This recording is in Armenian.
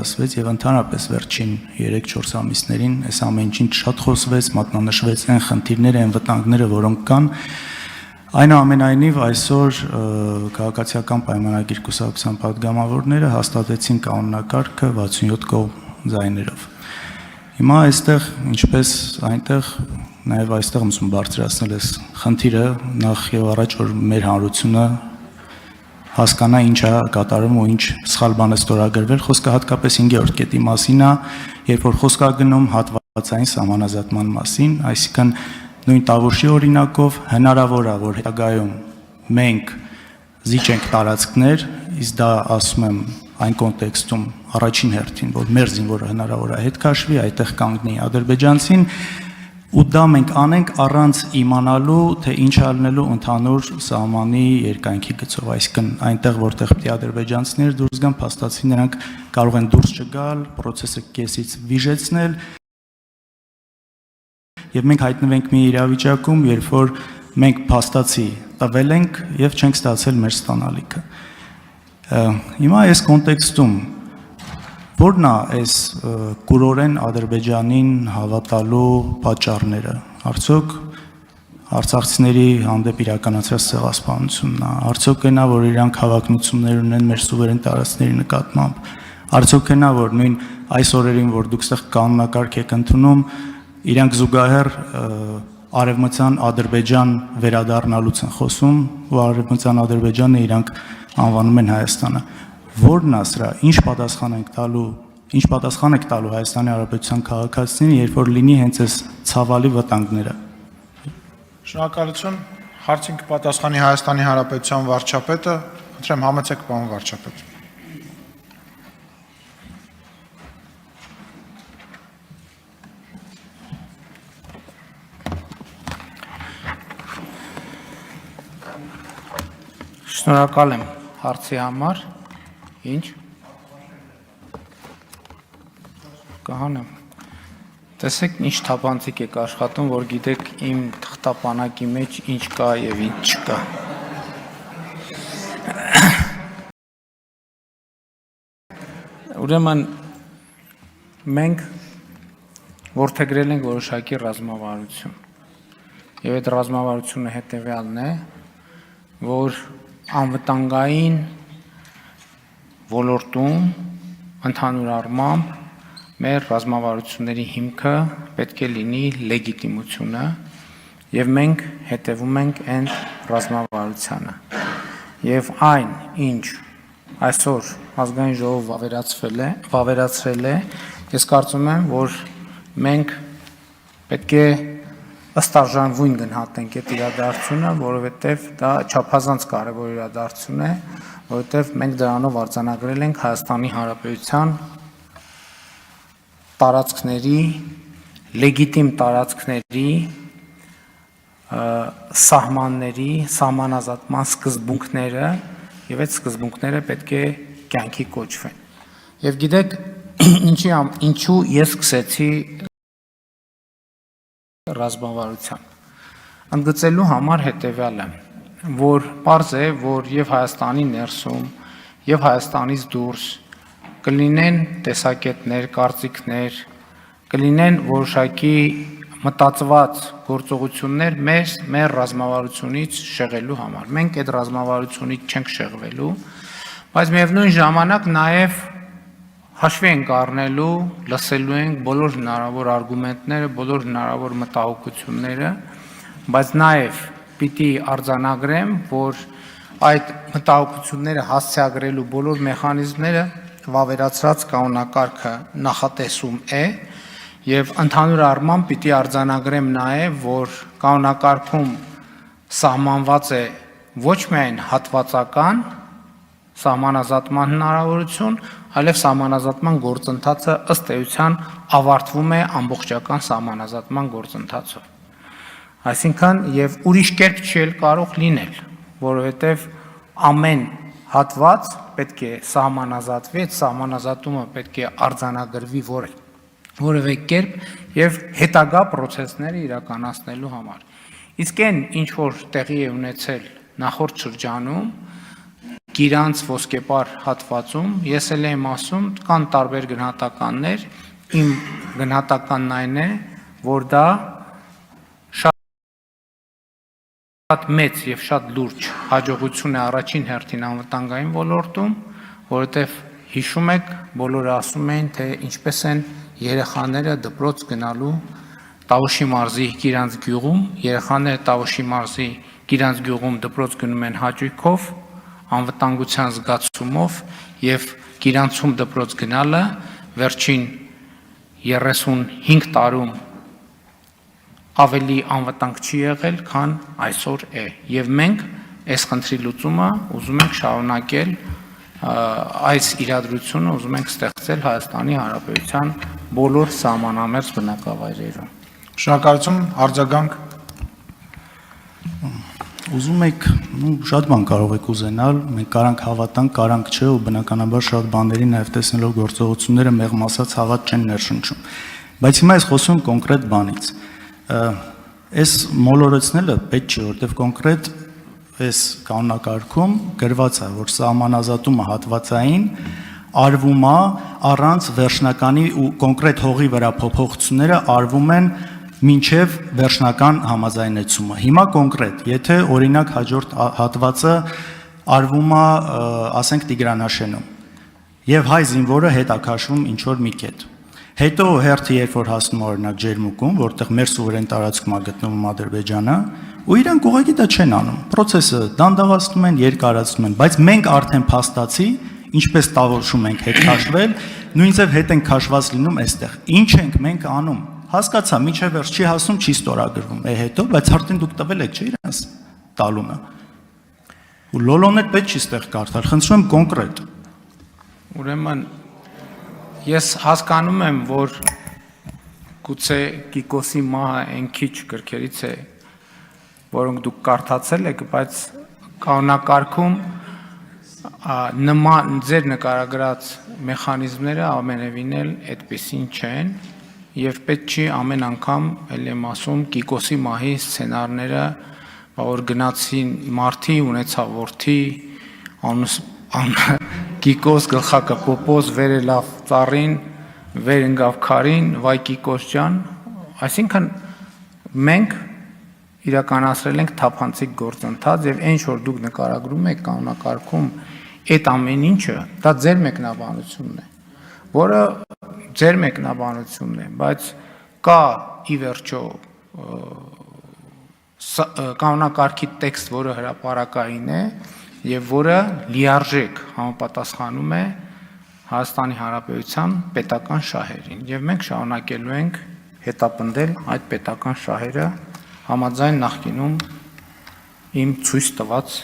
արտասվեց եւ ընդհանրապես վերջին 3-4 ամիսներին այս ամեն ինչին շատ խոսվեց, մատնանշվեց այն խնդիրները, այն վտանգները, որոնք կան։ Այնուամենայնիվ այսօր քաղաքացիական պայմանագիր կուսակցության պատգամավորները հաստատեցին կանոնակարգը 67 կողմ ձայներով։ Հիմա այստեղ, ինչպես այնտեղ, նաև այստեղ ուսում բարձրացնել այս խնդիրը, նախ եւ առաջ որ մեր հանրությունը հասկանա ինչ է կատարում ու ինչ սխալ բան է ստորագրվել, խոսքը հատկապես 5-րդ կետի մասին է, երբ որ խոսք է գնում հատվածային սահմանազատման մասին, այսինքն նույն Տավուշի օրինակով հնարավոր է, որ հետագայում մենք զիջենք տարածքներ, իսկ դա ասում եմ այն կոնտեքստում առաջին հերթին, որ մեր զինվորը հնարավոր է հետ քաշվի, այդտեղ կանգնի ադրբեջանցին, ու դա մենք անենք առանց իմանալու, թե ինչ ալնելու ընդհանուր սահմանի երկայնքի գծով, այսինքն այնտեղ, որտեղ պետք է ադրբեջանցիները դուրս գան, փաստացի նրանք կարող են դուրս չգալ, process-ը կեսից վիժեցնել, եւ մենք հայտնվենք մի իրավիճակում, երբ որ մենք փաստացի տվել ենք եւ չենք ստացել մեր ստանալիքը։ Հիմա այս կոնտեքստում որն է այս կուրորեն Ադրբեջանին հավատալու պատճառները։ Արդյոք արցախցիների հանդեպ իրականացրած ցեղասպանությունն է, արդյոք այնա, որ իրանք հավակնություններ ունեն մեր սուվերեն տարածքների նկատմամբ, արդյոք այնա, որ նույն այս օրերին, որ դուք ստեղ կանոնակարգ եք ընդունում, իրանք զուգահեռ արևմտյան Ադրբեջան վերադառնալուց են խոսում, ու արևմտյան Ադրբեջանը իրանք անվանում են Հայաստանը։ Որն է սրա, ինչ պատասխան եք տալու Հայաստանի Հանրապետության քաղաքացիներին, երբ որ լինի հենց այս ցավալի վտանգները։ Շնորհակալություն, հարցին կպատասխանի Հայաստանի Հանրապետության վարչապետը, խնդրեմ համեցեք պարոն վարչապետ։ Շնորհակալ եմ հարցի համար, ինչ կհանեմ, տեսեք ինչ թափանցիկ եք աշխատում, որ գիտեք իմ թղթապանակի մեջ ինչ կա և ինչ չկա։ Ուրեմն մենք որդեգրել ենք որոշակի ռազմավարություն և այդ ռազմավարությունը հետևյալն է, որ անվտանգային ոլորտում ընդհանուր առմամբ մեր ռազմավարությունների հիմքը պետք է լինի լեգիտիմությունը և մենք հետևում ենք այն ռազմավարությանը և այն ինչ այսօր ազգային ժողովը վավերացրել է, ես կարծում եմ, որ մենք պետք է ըստարժանվույն գնահատենք այդ իրադարձությունը, որովհետև դա չափազանց կարևոր իրադարձություն է, որովհետև մենք դրանով արձանագրել ենք Հայաստանի Հանրապետության տարածքների, լեգիտիմ տարածքների, սահմանների, սահմանազատման սկզբունքները և այդ սկզբունքները պետք է կյանքի կոչվեն։ Եվ գիտեք, ինչու ես սկսեցի ռազմավարության։ Ընդգծելու համար հետևյալը, որ պարզ է, որ և Հայաստանի ներսում, և Հայաստանից դուրս կլինեն տեսակետներ, կարծիքներ, կլինեն որոշակի մտածված գործողություններ մեր ռազմավարությունից շեղելու համար։ Մենք այդ ռազմավարությունից չենք շեղվելու, բայց միևնույն ժամանակ նաև հաշվի ենք առնելու, լսելու ենք բոլոր հնարավոր արգումենտները, բոլոր հնարավոր մտահոգությունները, բայց նաև պիտի արձանագրեմ, որ այդ մտահոգությունները հասցեագրելու բոլոր մեխանիզմները վավերացրած կանոնակարգը նախատեսում է և ընդհանուր առմամբ պիտի արձանագրեմ նաև, որ կանոնակարգում սահմանված է ոչ միայն հատվածական սահմանազատման հնարավորություն, այլև սահմանազատման գործընթացը ըստ էության ավարտվում է ամբողջական սահմանազատման գործընթացով։ Այսինքն և ուրիշ կերպ չի կարող լինել, որովհետև ամեն հատված պետք է սահմանազատվի, այդ սահմանազատումը պետք է արձանագրվի որևէ կերպ և հետագա պրոցեսները իրականացնելու համար։ Իսկ այն, ինչ որ տեղի է ունեցել նախորդ շրջանում, գիրանց ոսկեպար հատվածում ես էլ եմ ասում, կան տարբեր գնահատականներ, իմ գնահատականն այն է, որ դա շատ մեծ եւ շատ լուրջ հաջողություն է առաջին հերթին անվտանգային ոլորտում, որովհետեւ հիշում եք, բոլորը ասում էին, թե ինչպես են երեխաները դպրոց գնալու Տավուշի մարզի Գիրանց գյուղում, երեխաները Տավուշի մարզի Գիրանց գյուղում դպրոց գնում են հաճույքով, անվտանգության զգացումով եւ Գիրանցում դպրոց գնալը վերջին 35 տարում ավելի անվտանգ չի եղել, քան այսօր է։ Եվ մենք այս խնդրի լուծումը ուզում ենք շարունակել, այս իրադրությունը ուզում ենք ստեղծել Հայաստանի Հանրապետության բոլոր սահմանամերձ բնակավայրերում։ Շնորհակալություն, արձագանք։ Ուզում եք, շատ բան կարող եք ուզենալ, մենք կարանք հավատանք, կարանք չէ, ու բնականաբար շատ բաների նաև տեսնելով գործողությունները մեղմ ասած հավատ չեն ներշնչում։ Բայց հիմա ես խոսում կոնկրետ բանից։ Այս մոլորեցնելը պետք չէ, որտեղ կոնկրետ այս կանոնակարգում գրված է, որ սահմանազատումը հատվածային արվում է առանց վերջնականի ու կոնկրետ հողի վրա փոփոխությունները արվում են մինչև վերջնական համաձայնեցումը։ Հիմա կոնկրետ, եթե օրինակ հաջորդ հատվածը արվում է, ասենք Տիգրանաշենում, եւ հայ զինվորը հետ է քաշվում ինչ որ մի կետ։ Հետո հերթը երբ որ հասնում է օրինակ Ջերմուկում, որտեղ մեր սուվերեն տարածքում է գտնվում Ադրբեջանը, ու իրանք ուղղակի դա չեն անում։ Պրոցեսը դանդաղացնում են, երկարացնում են, բայց մենք արդեն փաստացի, ինչպես տավորում ենք հետ քաշվել, նույնիսկ հետ են քաշված լինում այստեղ։ Ինչ ենք մենք անում։ Հասկացա, միջև վերջ չի հասնում, չի ստորագրվում, հետո, բայց արդեն դուք տվել եք, չէ՞ իրանց տալունը։ Ու լոլոներ պետք չի ստեղ կարդալ, խնդրում եմ կոնկրետ։ Ուրեմն ես հասկանում եմ, որ գուցե Կիկոսի մահը այն քիչ գրքերից է, որոնք դուք կարդացել եք, բայց կանոնակարգում նման ձեր նկարագրած մեխանիզմները ամենևին էլ այդպեսին չեն, եւ պետք չի ամեն անգամ էլ եմ ասում Կիկոսի մահի սցենարները, որ գնացին մարտի ունեցավ որդի, Կիկոս գլխակը կոպոզ, վերը լավ ծառին, վեր ընկավ քարին, վայ Կիկոս ջան, այսինքն մենք իրականացրել ենք թափանցիկ գործընթաց եւ այն որ դուք նկարագրում եք կանոնակարգում այդ ամեն ինչը, դա ձեր մեկնաբանությունն է, որը ձեր մեկնաբանությունն է, բայց կա ի վերջո կանոնակարգի տեքստ, որը հրապարակային է եւ որը լիարժեք համապատասխանում է Հայաստանի Հանրապետության պետական շահերին եւ մենք շարունակելու ենք հետապնդել այդ պետական շահերը համաձայն նախկինում իմ ցույց տված